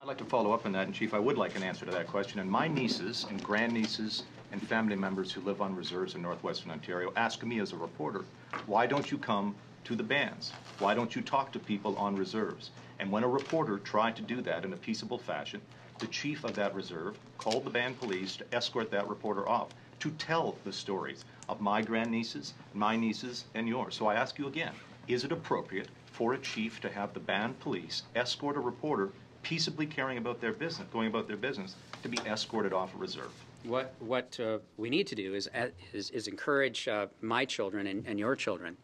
I'd like to follow up on that, and Chief, I would like an answer to that question. And my nieces and grandnieces and family members who live on reserves in northwestern Ontario ask me as a reporter, why don't you come to the bands? Why don't you talk to people on reserves? And when a reporter tried to do that in a peaceable fashion, the chief of that reserve called the band police to escort that reporter off, to tell the stories of my grandnieces, my nieces, and yours. So I ask you again, is it appropriate for a chief to have the band police escort a reporter peaceably going about their business, to be escorted off a reserve? What we need to do is encourage my children and your children,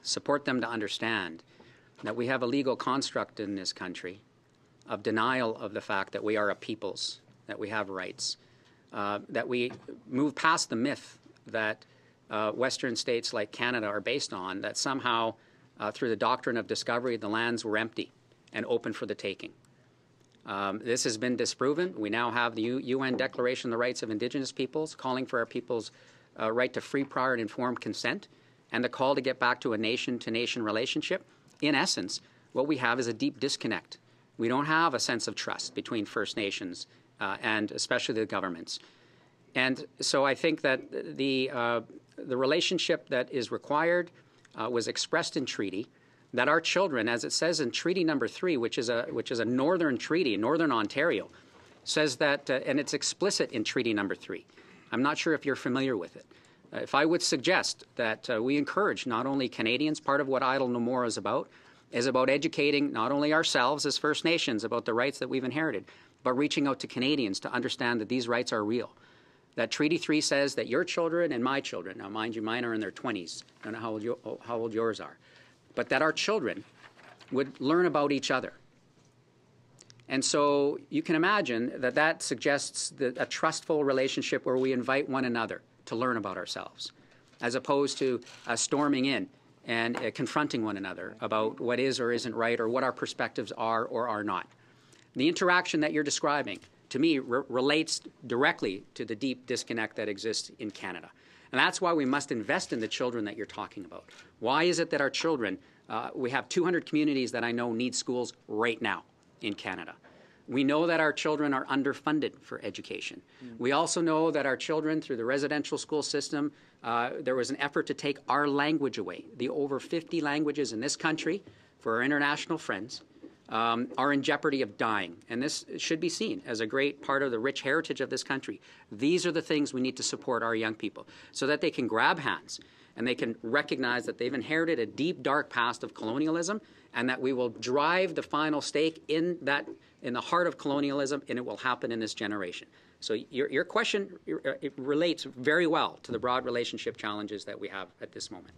support them to understand that we have a legal construct in this country of denial of the fact that we are a peoples, that we have rights, that we move past the myth that Western states like Canada are based on, that somehow through the doctrine of discovery the lands were empty and open for the taking. This has been disproven. We now have the UN Declaration of the Rights of Indigenous Peoples calling for our people's right to free, prior, and informed consent, and the call to get back to a nation-to-nation relationship. In essence, what we have is a deep disconnect. We don't have a sense of trust between First Nations and especially the governments. And so I think that the relationship that is required was expressed in treaty, that our children, as it says in Treaty Number 3, which is a northern treaty, Northern Ontario, says that, and it's explicit in Treaty Number 3. I'm not sure if you're familiar with it. If I would suggest that we encourage not only Canadians, part of what Idle No More is about educating not only ourselves as First Nations about the rights that we've inherited, but reaching out to Canadians to understand that these rights are real. That Treaty 3 says that your children and my children, now mind you, mine are in their 20s, I don't know how old yours are, but that our children would learn about each other. And so you can imagine that that suggests a trustful relationship where we invite one another to learn about ourselves, as opposed to storming in and confronting one another about what is or isn't right or what our perspectives are or are not. The interaction that you're describing, to me, relates directly to the deep disconnect that exists in Canada. And that's why we must invest in the children that you're talking about. Why is it that our children, we have 200 communities that I know need schools right now in Canada. We know that our children are underfunded for education. We also know that our children, through the residential school system, there was an effort to take our language away. The over 50 languages in this country, for our international friends, are in jeopardy of dying. And this should be seen as a great part of the rich heritage of this country. These are the things we need to support our young people so that they can grab hands and they can recognize that they've inherited a deep, dark past of colonialism, and that we will drive the final stake in the heart of colonialism, and it will happen in this generation. So your question, it relates very well to the broad relationship challenges that we have at this moment.